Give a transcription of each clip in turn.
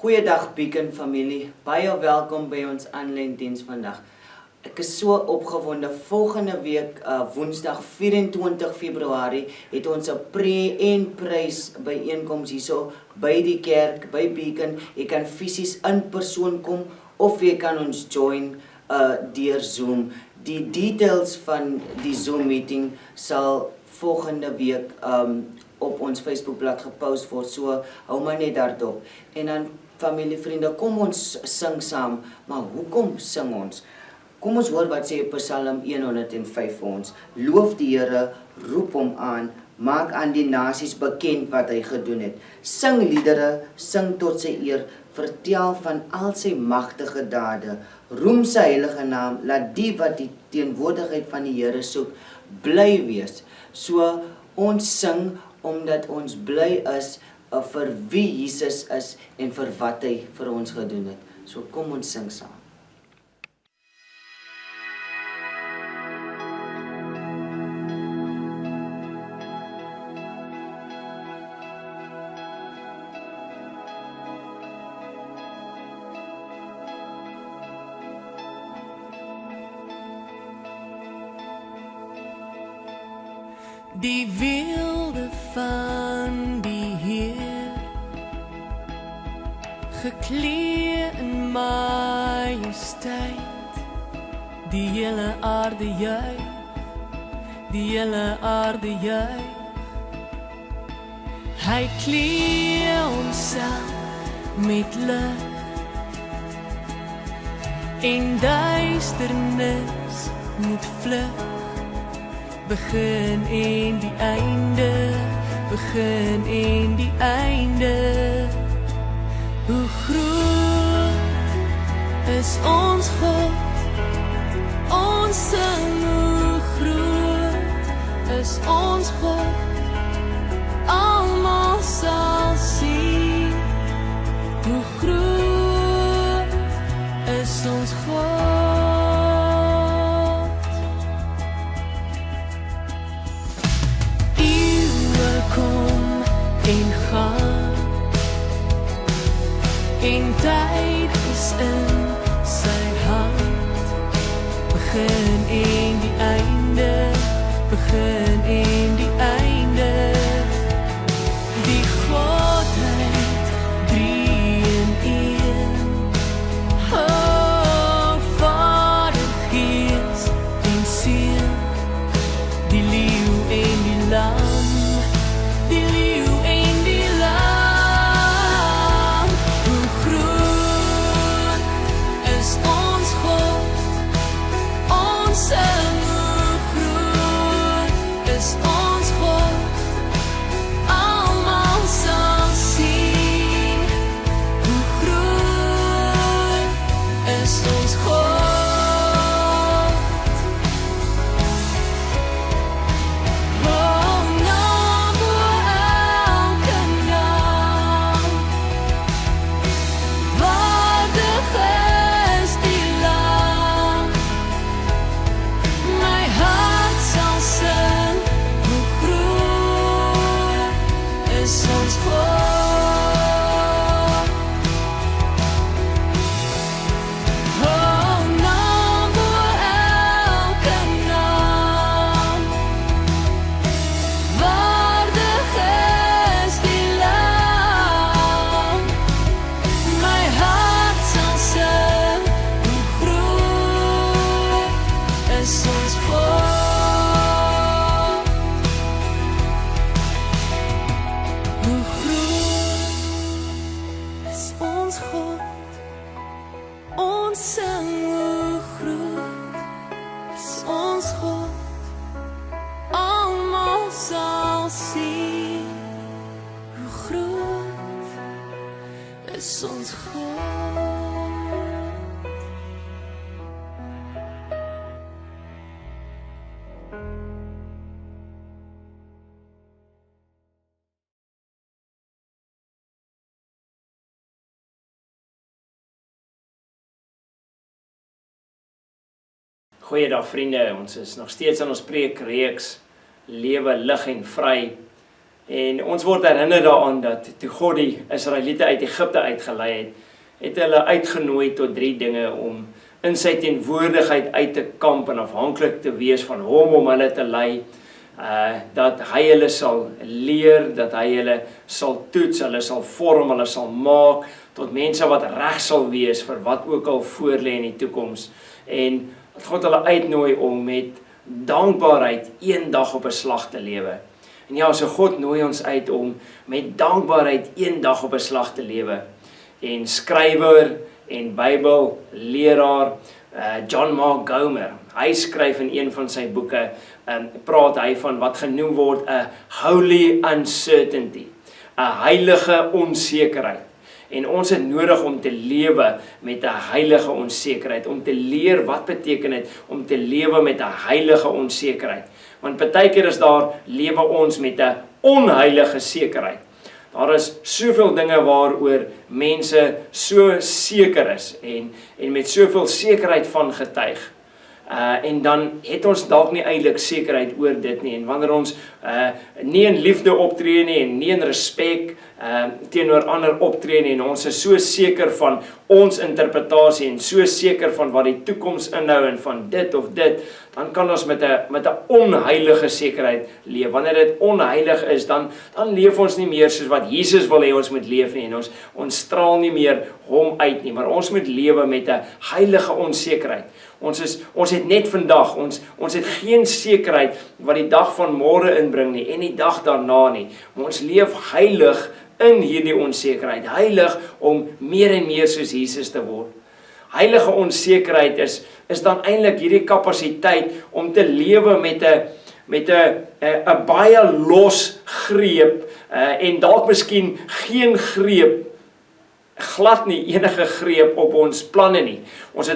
Goeiedag Beacon familie, baie welkom by ons aanlyn diens vandag. Ek is so opgewonde, volgende week woensdag 24 Februarie het ons 'n pre- en prys byeenkoms hierso by die kerk, by Beacon. Jy kan fisies in persoon kom of jy kan ons join deur Zoom. Die details van die Zoom meeting sal volgende week op ons Facebookblad gepost word, so hou maar net daarop. En dan familie, vriende, kom ons sing saam, maar hoekom sing ons? Kom ons hoor wat sê Psalm 105 vir ons. Loof die Here, roep hom aan, maak aan die nasies bekend wat hy gedoen het. Sing liedere, sing tot sy eer, vertel van al sy magtige dade. Roem sy heilige naam, laat die wat die teenwoordigheid van die Here soek, bly wees. So ons sing omdat ons bly is vir wie Jesus is en vir wat hy vir ons gedoen het. So kom ons sing saam. Die wilde van die Heer, geklee in majesteit, die hele aarde juig, die hele aarde juig. Hy klee homself met lig en duisternis moet vlug. Begin en die einde, begin en die einde. Hoe groot is ons God, ons sing, hoe groot is ons God, almal sal sien, hoe groot is ons God. En gaan, en tyd is in sy hand, begin en die einde, begin en die einde. Die Godheid, drie in een, o Vader, Gees en Seun, die leeu en die lam, die leeu en die lam. Hoe groot is ons God, ons sing, hoe groot is ons God, almal sal sien, hoe groot is ons God. Goeiedag vriende, ons is nog steeds aan ons preekreeks Lewe lig en vry. En ons word herinner daaraan dat toe God die Israeliete uit Egipte uitgelei het hulle uitgenooi tot 3 dinge om in sy teenwoordigheid uit te kamp en afhanklik te wees van hom om hulle te lei, dat hy hulle sal leer, dat hy hulle sal toets, hulle sal vorm, hulle sal maak, tot mense wat reg sal wees vir wat ook al voor lê in die toekoms. En dat God hulle uitnooi om met dankbaarheid een dag op 'n slag te lewe. En ja, so God nooi ons uit om met dankbaarheid een dag op 'n slag te lewe. En skrywer en Bybelleraar John Mark Gomer, hy skryf in een van sy boeke, praat hy van wat genoem word 'n holy uncertainty, 'n heilige onsekerheid. En ons het nodig om te lewe met 'n heilige onsekerheid, om te leer wat beteken dit om te lewe met 'n heilige onsekerheid. Want partykeer is daar lewe ons met 'n onheilige sekerheid. Daar is soveel dinge waaroor mense so seker is en met soveel sekerheid van getuig. En dan het ons dalk nie eintlik sekerheid oor dit nie. En wanneer ons nie in liefde optree nie en nie in respek teenoor ander optree nie, en ons is so seker van ons interpretasie en so seker van wat die toekoms inhou en van dit of dit, dan kan ons met 'n onheilige sekerheid leef. Wanneer dit onheilig is, dan leef ons nie meer soos wat Jesus wil hê ons moet leef nie, en ons straal nie meer hom uit nie, maar ons moet lewe met 'n heilige onsekerheid. Ons het net vandag, ons het geen sekerheid wat die dag van môre inbring nie en die dag daarna nie, maar ons leef heilig in hierdie onsekerheid, heilig om meer en meer soos Jesus te word. Heilige onsekerheid is dan eintlik hierdie kapasiteit om te lewe met 'n baie los greep en dalk miskien geen greep, glad nie enige greep op ons planne nie. Ons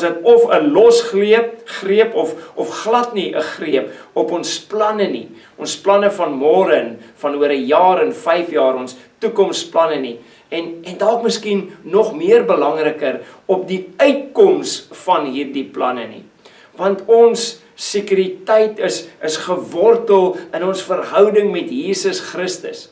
het of 'n los greep of glad nie 'n greep op ons planne nie. Ons planne van môre en van oor 'n jaar en 5 jaar, ons toekomsplanne nie. En dalk miskien nog meer belangriker op die uitkoms van hierdie planne nie. Want ons sekuriteit is gewortel in ons verhouding met Jesus Christus.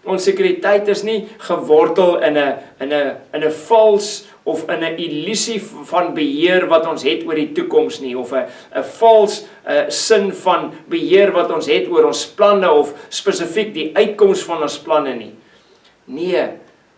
Ons sekuriteit is nie gewortel in 'n vals of in 'n illusie van beheer wat ons het oor die toekoms nie, of 'n vals sin van beheer wat ons het oor ons planne of spesifiek die uitkoms van ons planne nie. Nee,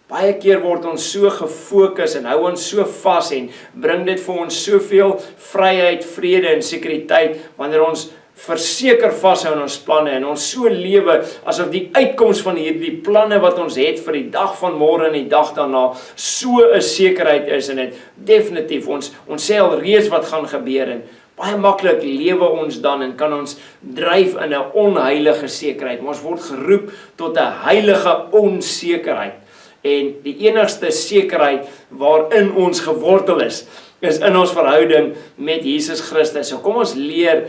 baie keer word ons so gefokus en hou ons so vas en bring dit vir ons soveel vryheid, vrede en sekuriteit wanneer ons verseker vashou in ons planne en ons so lewe asof die uitkoms van hierdie planne wat ons het vir die dag van môre en die dag daarna so 'n sekerheid is, en dit definitief ons sê al reeds wat gaan gebeur, en baie maklik lewe ons dan en kan ons dryf in 'n onheilige sekerheid, maar ons word geroep tot 'n heilige onsekerheid. En die enigste sekerheid waarin ons gewortel is in ons verhouding met Jesus Christus. So kom ons leer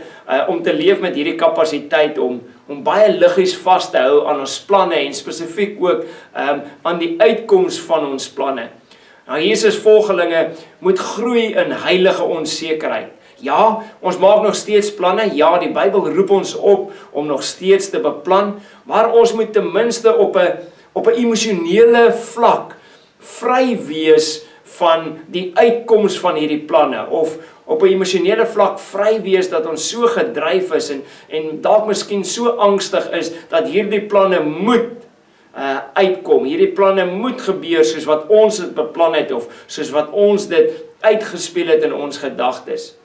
om te leef met hierdie kapasiteit om baie liggies vas te hou aan ons planne en spesifiek ook aan die uitkoms van ons planne. Nou, Jesus volgelinge moet groei in heilige onsekerheid. Ja, ons maak nog steeds planne. Ja, die Bybel roep ons op om nog steeds te beplan, maar ons moet ten minste op 'n emosionele vlak vry wees van die uitkoms van hierdie planne, of op 'n emosionele vlak vry wees dat ons so gedryf is en dalk miskien so angstig is dat hierdie planne moet uitkom. Hierdie planne moet gebeur soos wat ons dit beplan het of soos wat ons dit uitgespeel het in ons gedagtes.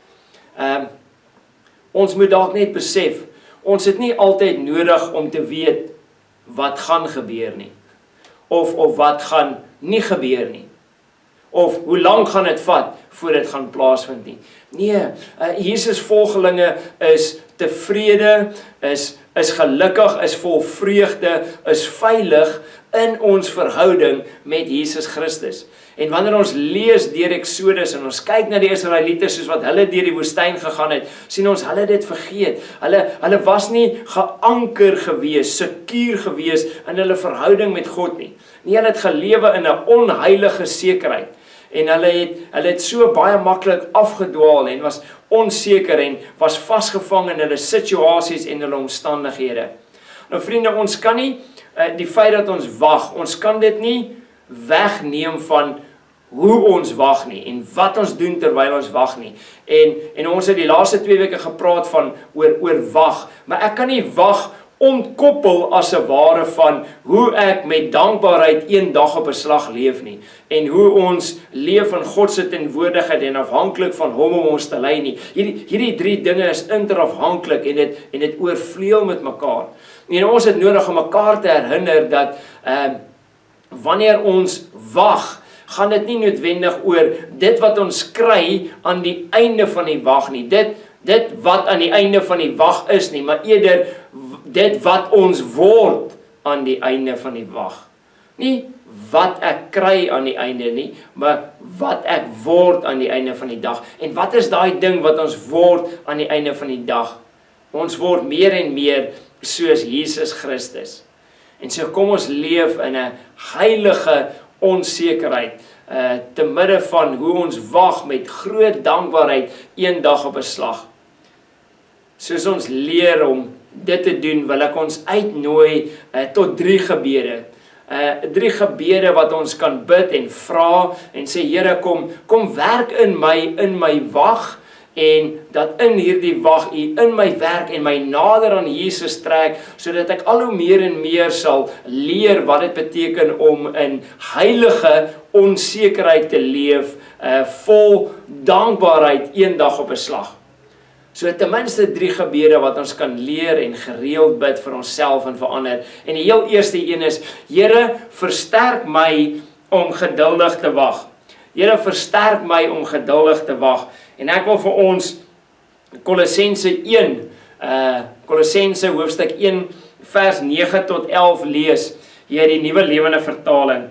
Ons moet dalk net besef, ons het nie altyd nodig om te weet wat gaan gebeur nie, of wat gaan nie gebeur nie, of hoe lank gaan dit vat voor dit gaan plaasvind nie. Nee, Jesus volgelinge is tevrede, is gelukkig, is vol vreugde, is veilig in ons verhouding met Jesus Christus. En wanneer ons lees deur Eksodus en ons kyk na die Israeliete soos wat hulle deur die woestyn gegaan het, sien ons hulle dit vergeet. Hulle was nie geanker gewees, sekuur gewees in hulle verhouding met God nie. Nee, hulle het gelewe in 'n onheilige sekerheid. En hulle het so baie maklik afgedwaal en was onseker en was vasgevang in hulle situasies en hulle omstandighede. Nou vriende, ons kan nie die feit dat ons wag, ons kan dit nie wegneem van hoe ons wag nie en wat ons doen terwyl ons wag nie. En ons het die laaste 2 weke gepraat van oor wag, maar ek kan nie wag ontkoppel as 'n ware van hoe ek met dankbaarheid een dag op 'n slag leef nie en hoe ons leef in God se teenwoordigheid en afhanklik van hom om ons te lei nie. Hierdie 3 dinge is interafhanklik en dit oorvleuel met mekaar. En ons het nodig om mekaar te herinner dat wanneer ons wag, gaan dit nie noodwendig oor dit wat ons kry aan die einde van die wag nie. Dit wat aan die einde van die wag is nie, maar eerder dit wat ons word aan die einde van die wag. Nie wat ek kry aan die einde nie, maar wat ek word aan die einde van die dag. En wat is daai ding wat ons word aan die einde van die dag? Ons word meer en meer soos Jesus Christus. En so kom ons leef in 'n heilige onsekerheid, te midde van hoe ons wag met groot dankbaarheid een dag op 'n slag. Soos ons leer om dit te doen, wil ek ons uitnooi tot 3 gebede. 3 gebede wat ons kan bid en vra en sê, Here, kom werk in my wag, en dat in hierdie wag U in my werk en my nader aan Jesus trek, sodat ek al hoe meer en meer sal leer wat dit beteken om in heilige onsekerheid te leef, vol dankbaarheid een dag op 'n slag. So ten minste 3 gebede wat ons kan leer en gereeld bid vir onsself en vir ander. En die heel eerste een is, Here, versterk my om geduldig te wag. Here, versterk my om geduldig te wag. En ek wil vir ons Kolossense 1, Kolossense hoofstuk 1 vers 9 tot 11 lees, hier die Nuwe Lewende Vertaling.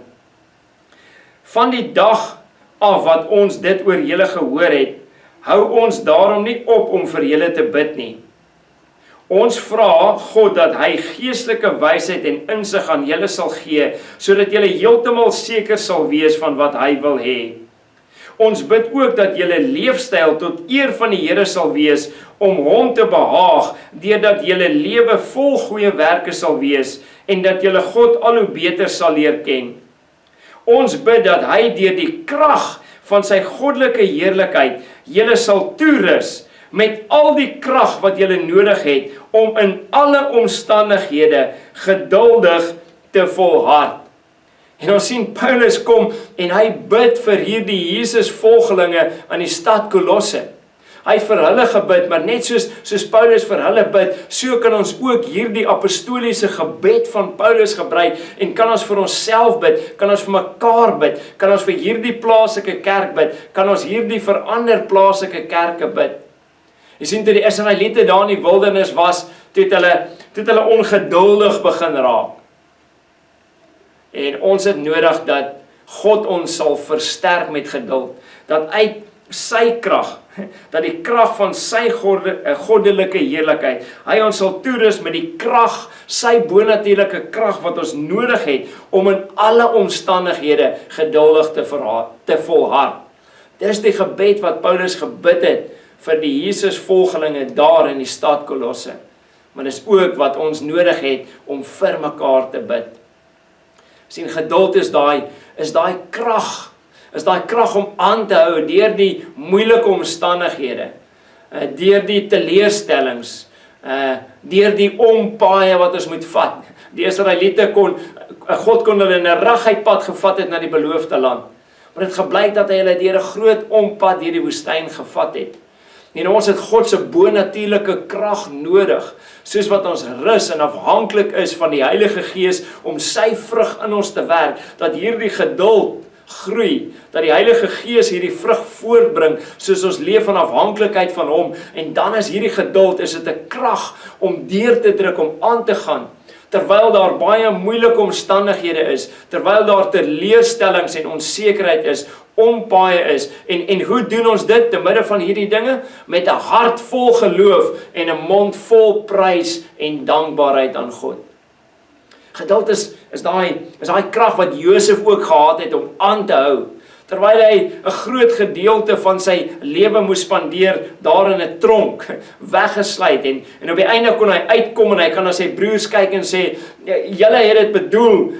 Van die dag af wat ons dit oor julle gehoor het, hou ons daarom nie op om vir julle te bid nie. Ons vra God dat hy geestelike wysheid en insig aan julle sal gee, sodat julle heeltemal seker sal wees van wat hy wil hê. Ons bid ook dat julle leefstyl tot eer van die Here sal wees, om hom te behaag, deurdat julle lewe vol goeie werke sal wees, en dat julle God al hoe beter sal leer ken. Ons bid dat hy deur die krag van sy goddelike heerlikheid julle sal toerus met al die krag wat julle nodig het om in alle omstandighede geduldig te volhard. En ons sien Paulus kom en hy bid vir hierdie Jesus volgelinge aan die stad Kolosse. Hy het vir hulle gebid, maar net soos Paulus vir hulle bid, so kan ons ook hierdie apostoliese gebed van Paulus gebruik en kan ons vir onsself bid, kan ons vir mekaar bid, kan ons vir hierdie plaaslike kerk bid, kan ons hierdie vir ander plaaslike kerke bid. Jy sien, toe die Israeliete daar in die wildernis was, toe het hulle ongeduldig begin raak. En ons het nodig dat God ons sal versterk met geduld, dat uit sy krag, dat die krag van sy goddelike heerlikheid, hy ons sal toerus met die krag, sy bonatuurlike krag wat ons nodig het, om in alle omstandighede geduldig te volhard. Dis die gebed wat Paulus gebid het, vir die Jesus volgelinge daar in die stad Kolosse. Maar dis ook wat ons nodig het, om vir mekaar te bid. Sien, geduld is daai krag, om aan te hou deur die moeilike omstandighede, deur die teleurstellings, deur die ompaaie wat ons moet vat. Die Israeliete God kon hulle in 'n reguit pad gevat het na die beloofde land. Maar dit gebleik dat hy hulle deur 'n groot ompad deur die woestyn gevat het. En ons het God se bonatuurlike krag nodig, soos wat ons rus en afhanklik is van die Heilige Gees om sy vrug in ons te werk, dat hierdie geduld groei, dat die Heilige Gees hierdie vrug voortbring, soos ons leef van afhanklikheid van hom, en dan is hierdie geduld, is dit 'n krag om deur te druk, om aan te gaan, terwyl daar baie moeilike omstandighede is, terwyl daar teleurstellings en onsekerheid is, ompaaie is, en hoe doen ons dit, te midde van hierdie dinge? Met 'n hart vol geloof, en 'n mond vol prys en dankbaarheid aan God. Geduld is daai krag wat Josef ook gehad het om aan te hou, terwyl hy 'n groot gedeelte van sy lewe moes spandeer daar in 'n tronk, weggesluit en op die einde kon hy uitkom en hy kan na sy broers kyk en sê, julle het dit bedoel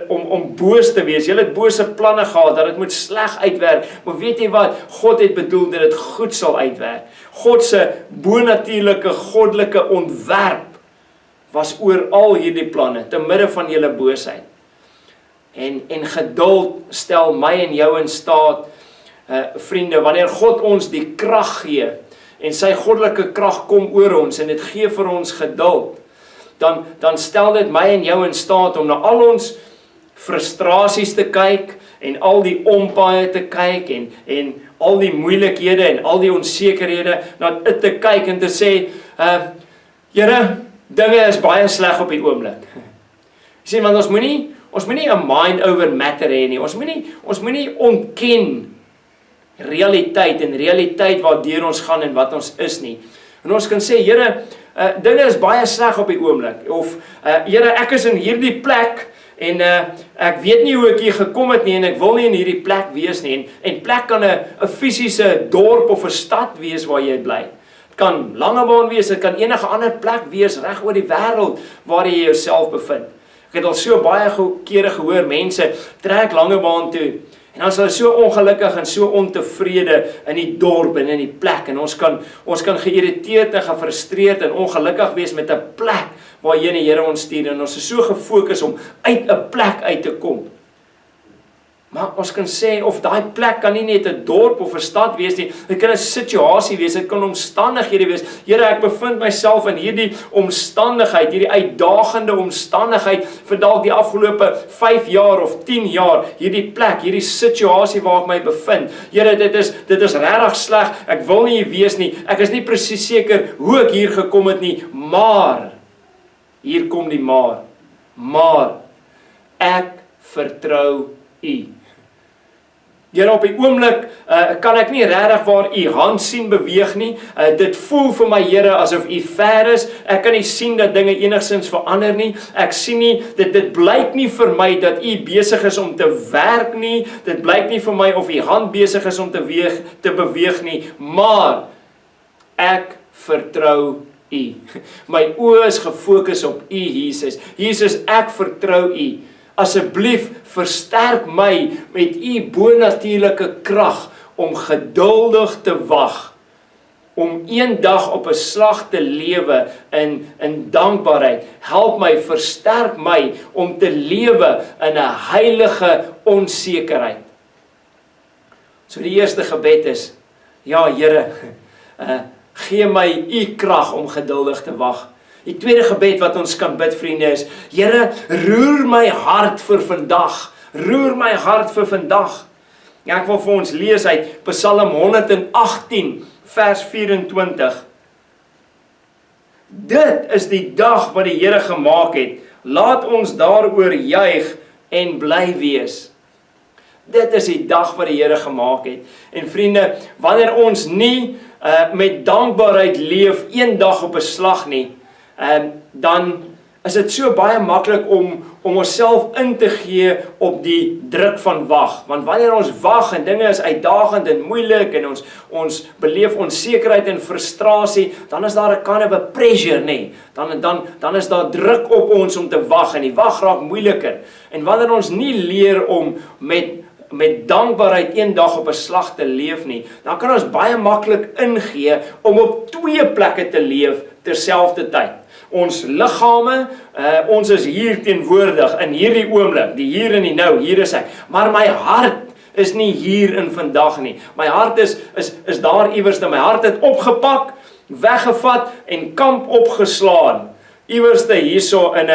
om boos te wees, julle het bose planne gehad, dat dit moet sleg uitwerk, maar weet jy wat, God het bedoel dat dit goed sal uitwerk. God se bonatuurlike, goddelike ontwerp was oor al hierdie planne, te midde van julle boosheid. En geduld stel my en jou in staat, vriende, wanneer God ons die krag gee, en sy goddelike krag kom oor ons, en dit gee vir ons geduld, dan stel dit my en jou in staat om na al ons frustrasies te kyk, en al die ompaaie te kyk, en al die moeilikhede, en al die onsekerhede, na dit te kyk en te sê, Here, dinge is baie sleg op die oomblik. Jy sê, want ons moenie 'n mind over matter hê nie, ons moenie ontken realiteit, en realiteit waardeur ons gaan en wat ons is nie. En ons kan sê, Here, dinge is baie sleg op die oomblik, of Here, ek is in hierdie plek, en ek weet nie hoe ek hier gekom het nie, en ek wil nie in hierdie plek wees nie, en plek kan 'n fisiese dorp of 'n stad wees waar jy bly. Het kan Langebaan wees, het kan enige ander plek wees, reg oor die wêreld, waar jy jouself bevind. Ek het al so baie kere gehoor, mense trek Langebaan toe, en dan is hulle so ongelukkig en so ontevrede in die dorp en in die plek, en ons kan geïrriteerd en gefrustreerd en ongelukkig wees met 'n plek waarheen die Here ons stuur, en ons is so gefokus om uit 'n plek uit te kom. Maar ons kan sê, of daai plek kan nie net 'n dorp of 'n stad wees nie, dit kan 'n situasie wees, dit kan omstandighede wees. Here, ek bevind myself in hierdie omstandigheid, hierdie uitdagende omstandigheid, vir dalk die afgelope 5 jaar of 10 jaar, hierdie plek, hierdie situasie waar ek my bevind. Here, dit is regtig sleg, ek wil nie hier wees nie, ek is nie presies seker hoe ek hier gekom het nie, maar, hier kom die maar, ek vertrou U. Here, op die oomblik kan ek nie regtig waar U hand sien beweeg nie. Dit voel vir my, Here, asof U ver is. Ek kan nie sien dat dinge enigsins verander nie. Ek sien nie, dit blyk nie vir my dat U besig is om te werk nie. Dit blyk nie vir my of U hand besig is om te beweeg nie. Maar ek vertrou U. My oë is gefokus op U, Jesus. Jesus, ek vertrou U. Asseblief versterk my met U bonatuurlike krag om geduldig te wag, om eendag op 'n slag te lewe in dankbaarheid. Help my, versterk my om te lewe in 'n heilige onsekerheid. So die eerste gebed is, ja Here, gee my U krag om geduldig te wag. Die tweede gebed wat ons kan bid, vriende, is, Here, roer my hart vir vandag. Roer my hart vir vandag. Ja, ek wil vir ons lees uit Psalm 118, vers 24. Dit is die dag wat die Here gemaak het. Laat ons daaroor juig en bly wees. Dit is die dag wat die Here gemaak het. En vriende, wanneer ons nie met dankbaarheid leef, een dag op 'n slag nie, dan is dit so baie maklik om onsself in te gee op die druk van wag. Want wanneer ons wag en dinge is uitdagend en moeilik en ons beleef onsekerheid en frustrasie, dan is daar 'n kind of a pressure, nee. Dan is daar druk op ons om te wag en die wag raak moeiliker. En wanneer ons nie leer om met dankbaarheid een dag op 'n slag te leef nie, dan kan ons baie maklik ingee om op 2 plekke te leef terselfdertyd. Ons liggame, ons is hier teenwoordig in hierdie oomblik, die hier en die nou, hier is ek. Maar my hart is nie hier in vandag nie. My hart is daar iewers, my hart het opgepak, weggevat en kamp opgeslaan. Iewers hierso in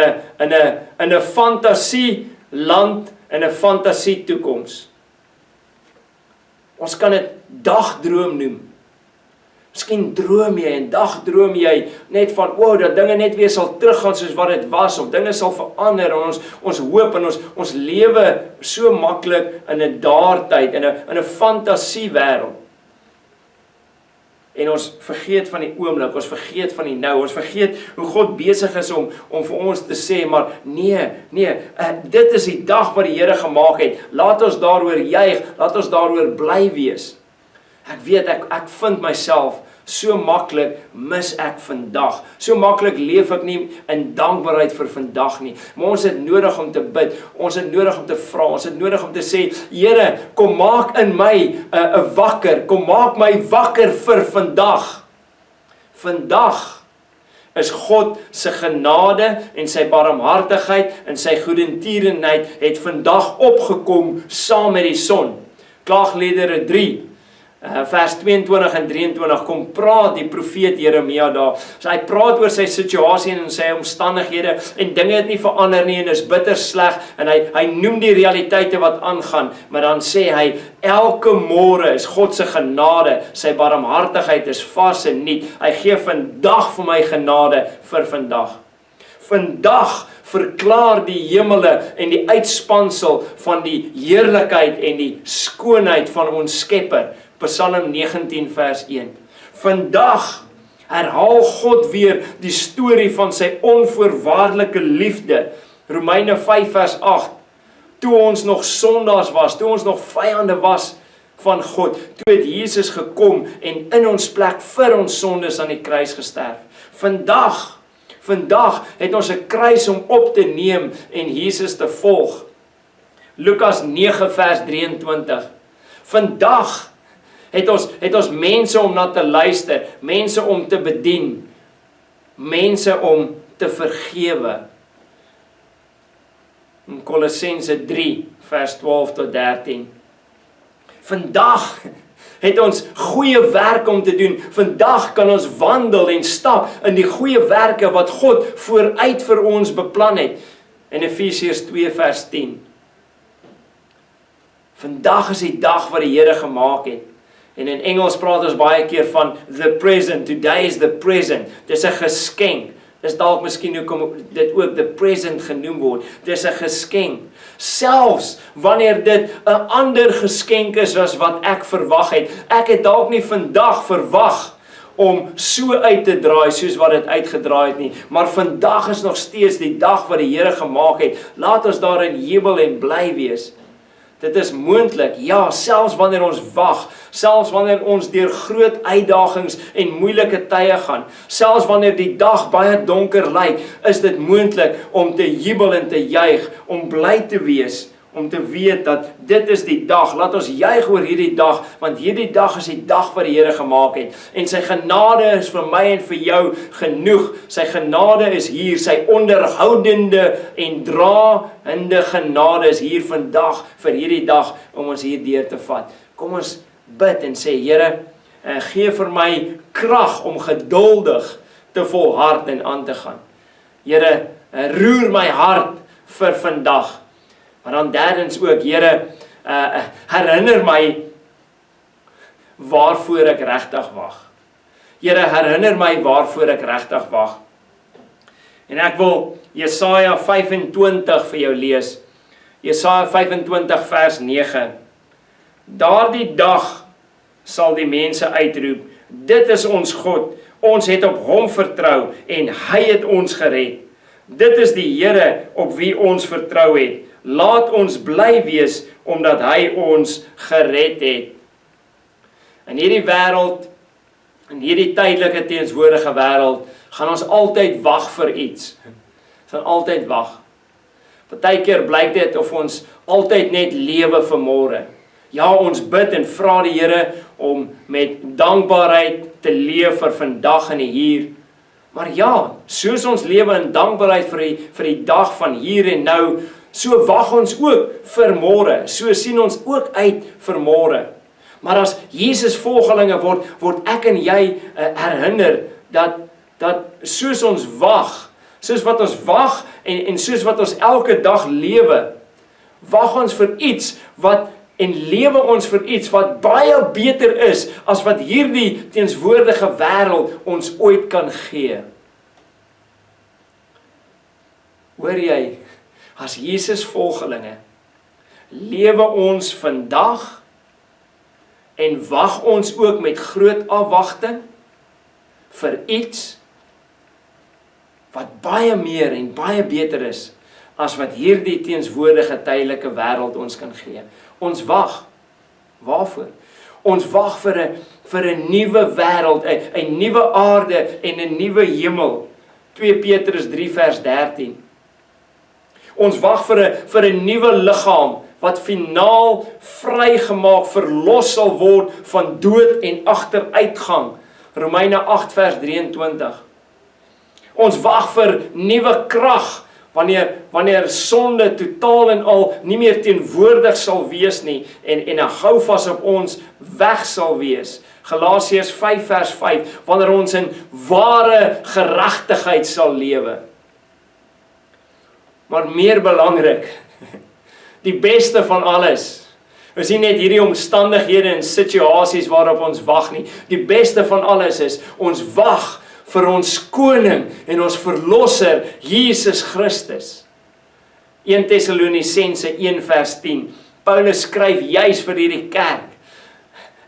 'n fantasie land, in 'n fantasie toekoms. Ons kan dit dagdroom noem. Miskien droom jy en dagdroom jy net van, dat dinge net weer sal teruggaan soos wat dit was, of dinge sal verander, en ons hoop en ons lewe so maklik in 'n daartyd, in 'n fantasiewêreld. En ons vergeet van die oomblik, ons vergeet van die nou, ons vergeet hoe God besig is om vir ons te sê, maar nee, dit is die dag wat die Here gemaak het. Laat ons daaroor juig, laat ons daaroor bly wees. Ek weet, ek vind myself, so maklik mis ek vandag. So maklik leef ek nie in dankbaarheid vir vandag nie. Maar ons het nodig om te bid, ons het nodig om te vra, ons het nodig om te sê, Here, kom maak in my wakker, kom maak my wakker vir vandag. Vandag is God se genade en sy barmhartigheid en sy goedertierenheid het vandag opgekom saam met die son. Klaagliedere 3 vers 22 en 23 kom praat die profeet Jeremia daar. So hy praat oor sy situasie en sy omstandighede en dinge het nie verander nie en is bitter sleg en hy noem die realiteite wat aangaan, maar dan sê hy, elke môre is God se genade, sy barmhartigheid is vars en nuut. Hy gee vandag vir my genade vir vandag. Vandag verklaar die hemele en die uitspansel van die heerlikheid en die skoonheid van ons Skepper. Psalm 19 vers 1. Vandag herhaal God weer die storie van sy onvoorwaardelike liefde. Romeine 5 vers 8. Toe ons nog sondaars was, toe ons nog vyande was van God, toe het Jesus gekom en in ons plek vir ons sondes aan die kruis gesterf. Vandag het ons 'n kruis om op te neem en Jesus te volg. Lukas 9 vers 23. Vandag het ons mense om na te luister, mense om te bedien, mense om te vergewe. In Kolossense 3 vers 12 tot 13. Vandag het ons goeie werk om te doen. Vandag kan ons wandel en stap in die goeie werke wat God vooruit vir ons beplan het. In Efesiërs 2 vers 10. Vandag is die dag wat die Here gemaak het. En in Engels praat ons baie keer van the present. Today is the present. Dis 'n geskenk. Dis dalk miskien hoekom dit ook the present genoem word. Dis 'n geskenk. Selfs wanneer dit 'n ander geskenk is as wat ek verwag het. Ek het dalk nie vandag verwag om so uit te draai soos wat dit uitgedraai het nie. Maar vandag is nog steeds die dag wat die Here gemaak het. Laat ons daarin jubel en bly wees. Dit is moontlik, ja, selfs wanneer ons wag, selfs wanneer ons deur groot uitdagings en moeilike tye gaan, selfs wanneer die dag baie donker lyk, is dit moontlik om te jubel en te juig, om bly te wees, om te weet dat dit is die dag. Laat ons juig oor hierdie dag, want hierdie dag is die dag wat die Here gemaak het. En sy genade is vir my en vir jou genoeg. Sy genade is hier, sy onderhoudende en draende genade is hier vandag, vir hierdie dag, om ons hier deur te vat. Kom ons bid en sê, Here, gee vir my krag om geduldig te volhard en aan te gaan. Here, roer my hart vir vandag. Maar dan derdens ook, Here, herinner my waarvoor ek regtig wag. Here, herinner my waarvoor ek regtig wag. En ek wil Jesaja 25 vir jou lees. Jesaja 25 vers 9. Daardie dag sal die mense uitroep, dit is ons God, ons het op hom vertrou en hy het ons gered. Dit is die Here op wie ons vertrou het. Laat ons bly wees, omdat hy ons gered het. In hierdie wêreld, in hierdie tydelike teenswoordige wêreld, gaan ons altyd wag vir iets. Ons gaan altyd wag. Partykeer blyk dit of ons altyd net lewe vir môre. Ja, ons bid en vra die Here om met dankbaarheid te leef vir vandag en die hier. Maar ja, soos ons lewe in dankbaarheid vir die dag van hier en nou, so wag ons ook vir môre, so sien ons ook uit vir môre. Maar as Jesus volgelinge word ek en jy herinner dat soos ons wag, soos wat ons wag en soos wat ons elke dag lewe, wag ons vir iets en lewe ons vir iets wat baie beter is as wat hierdie teenswoordige wêreld ons ooit kan gee. Hoor jy? As Jesus volgelinge, lewe ons vandag en wag ons ook met groot afwagting? vir iets wat baie meer en baie beter is as wat hierdie teenswoordige tydelike wêreld ons kan gee. Ons wag. Waarvoor? Ons wag vir 'n nuwe wêreld, 'n nuwe aarde en 'n nuwe hemel. 2 Petrus 3 vers 13. Ons wag vir 'n nuwe liggaam wat finaal vrygemaak, verlos sal word van dood en agteruitgang. Romeine 8 vers 23. Ons wag vir nuwe krag wanneer sonde totaal en al nie meer teenwoordig sal wees nie en 'n hou vas op ons weg sal wees. Galasiërs 5 vers 5, wanneer ons in ware geregtigheid sal lewe. Maar meer belangrik, die beste van alles, is nie net hierdie omstandighede en situasies waarop ons wag nie. Die beste van alles is, ons wag vir ons koning en ons verlosser, Jesus Christus. 1 Tessalonisense 1 vers 10. Paulus skryf juis vir hierdie kerk.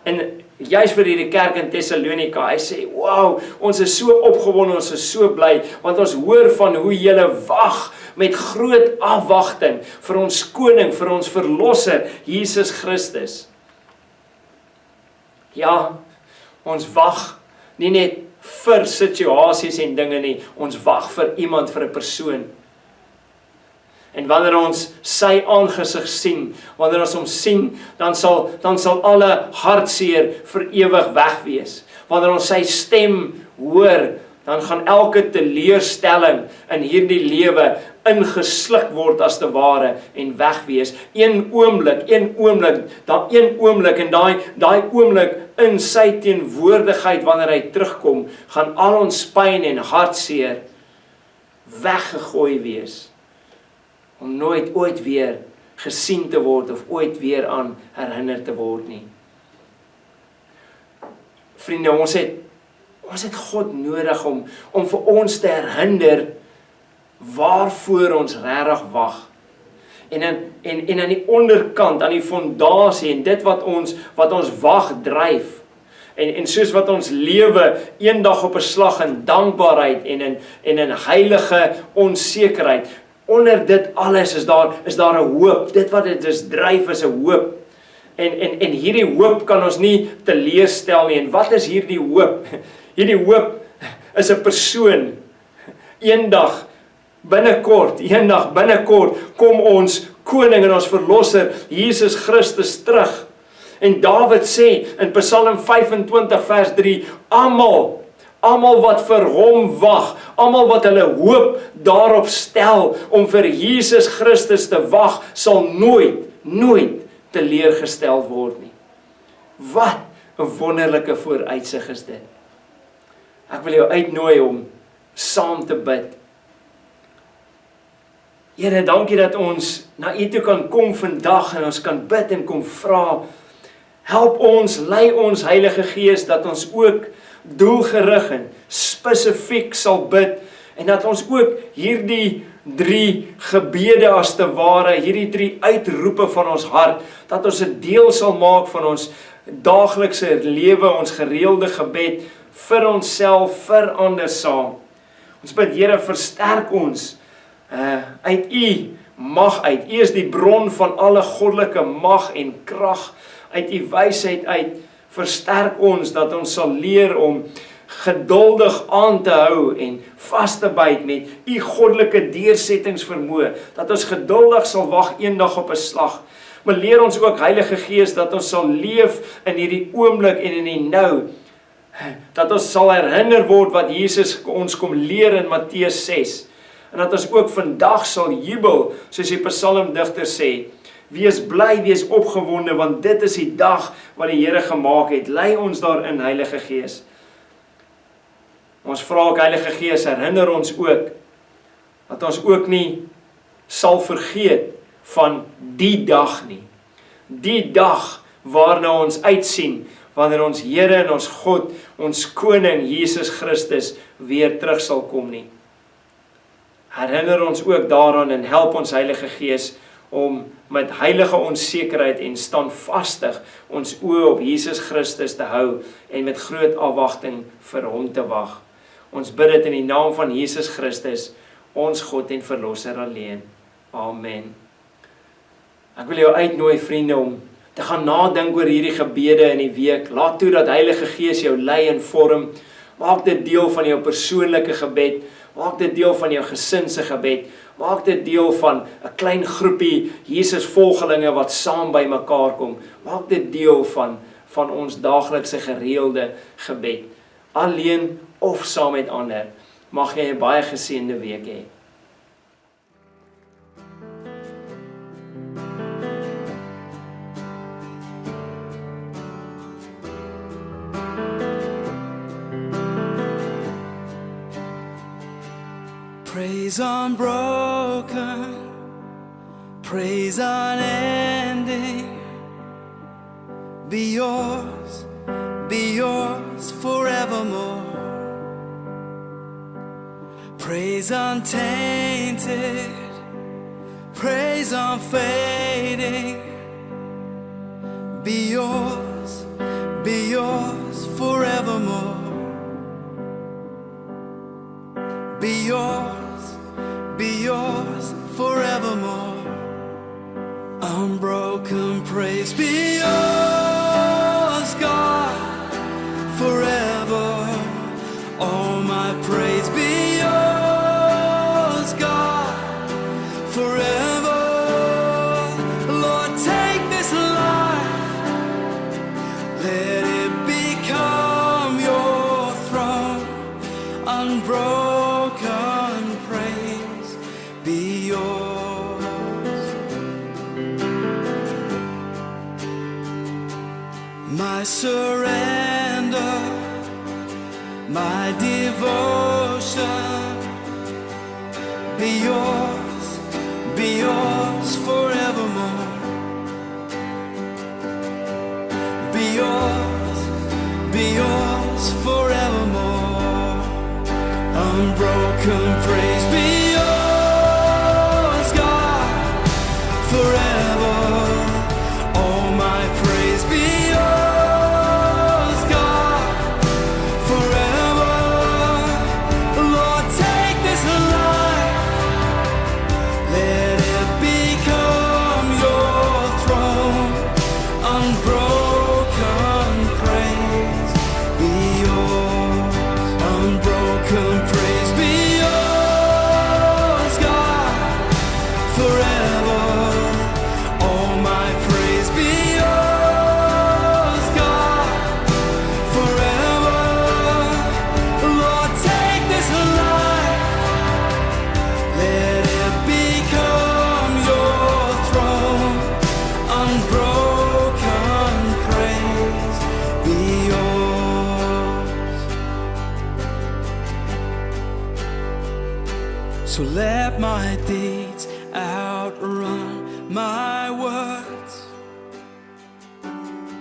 En juis vir hierdie kerk in Tessalonika. Hy sê, wow, ons is so opgewonde, ons is so bly, want ons hoor van hoe julle wag met groot afwagting vir ons koning, vir ons verlosser, Jesus Christus. Ja, ons wag nie net vir situasies en dinge nie, ons wag vir iemand, vir 'n persoon. En wanneer ons sy aangesig sien, wanneer ons hom sien, dan sal alle hartseer vir ewig weg wees. Wanneer ons sy stem hoor, dan gaan elke teleurstelling in hierdie lewe ingesluk word as te ware en weg wees. Een oomblik en daai oomblik in sy teenwoordigheid wanneer hy terugkom, gaan al ons pyn en hartseer weggegooi wees. Om nooit ooit weer gesien te word of ooit weer aan herinner te word nie. Vriende, ons het God nodig om vir ons te herinner waarvoor ons regtig wag. En aan die onderkant, aan die fondasie en dit wat ons wag dryf. En soos wat ons lewe eendag op 'n slag in dankbaarheid en in heilige onsekerheid. Onder dit alles is daar 'n hoop. Dit wat dit is dryf is 'n hoop. En hierdie hoop kan ons nie teleurstel nie. En wat is hierdie hoop? Hierdie hoop is 'n persoon. Eendag binnekort kom ons koning en ons verlosser Jesus Christus terug. En Dawid sê in Psalm 25 vers 3, almal wat vir hom wag, almal wat hulle hoop daarop stel om vir Jesus Christus te wag, sal nooit teleurgestel word nie. Wat 'n wonderlike vooruitsig is dit. Ek wil jou uitnooi om saam te bid. Here, dankie dat ons na U toe kan kom vandag en ons kan bid en kom vra. Help ons, lei ons Heilige Gees dat ons ook doelgerig en spesifiek sal bid en dat ons ook hierdie 3 gebede as te ware, hierdie 3 uitroepe van ons hart, dat ons 'n deel sal maak van ons daaglikse lewe, ons gereelde gebed vir onsself, vir ander saam. Ons bid, Here, versterk ons uit U mag uit. U is die bron van alle goddelike mag en krag, uit U wysheid uit. Versterk ons dat ons sal leer om geduldig aan te hou en vas te byt met U goddelike deursettingsvermoë, dat ons geduldig sal wag eendag op 'n slag. Maar leer ons ook, Heilige Gees, dat ons sal leef in hierdie oomblik en in die nou, dat ons sal herinner word wat Jesus ons kom leer in Matteus 6, en dat ons ook vandag sal jubel, soos die psalmdigter sê, wees bly, wees opgewonde, want dit is die dag wat die Here gemaak het. Lei ons daarin, Heilige Gees. Ons vra ook, Heilige Gees, herinner ons ook, dat ons ook nie sal vergeet van die dag nie. Die dag waarna ons uitsien, wanneer ons Here en ons God, ons Koning, Jesus Christus, weer terug sal kom nie. Herinner ons ook daaraan en help ons, Heilige Gees, om met heilige onsekerheid en standvastig ons oë op Jesus Christus te hou en met groot afwagting vir hom te wag. Ons bid dit in die naam van Jesus Christus, ons God en Verlosser alleen. Amen. Ek wil jou uitnooi, vriende, om te gaan nadink oor hierdie gebede in die week. Laat toe dat Heilige Gees jou lei en vorm. Maak dit deel van jou persoonlike gebed. Maak dit deel van jou gesin se gebed. Maak dit deel van 'n klein groepie Jesus volgelinge wat saam by mekaar kom. Maak dit deel van ons daaglikse gereelde gebed. Alleen of saam met ander. Mag jy 'n baie geseënde week hê. Praise unbroken, praise unending. Be yours forevermore. Praise untainted, praise unfading. Be yours forevermore. Be yours forevermore. Unbroken praise be yours, God, forever. All my praise be yours, God, forever. Lord, take this life, let it become your throne. Unbroken praise be yours. My surrender, my devotion, be yours forevermore. Be yours forevermore. Unbroken praise be yours, God, forever. All my praise be yours, God, forever. Lord, take this life, let it become your throne. Unbroken praise be yours. Unbroken praise be yours, God, forever. All my praise be yours, God, forever. Lord, take this life, let it become your throne. Unbroken praise be yours. So let my deeds outrun my words,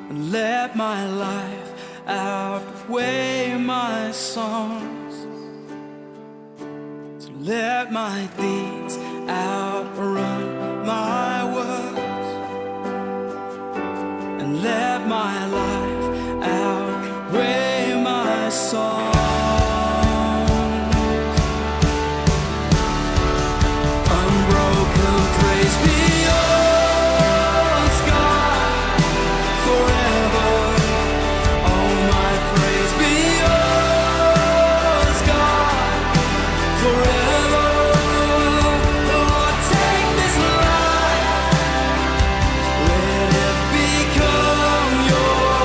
and let my life outweigh my songs. So let my deeds outrun my words, and let my life outweigh my songs. Unbroken praise be yours, God, forever. All my praise be yours, God, forever. Lord, take this life, let it become your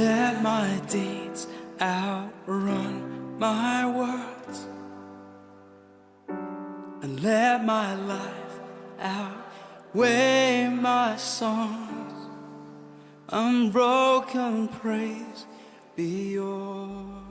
let my deeds outrun my words, and let my life outweigh my songs. Unbroken praise be yours.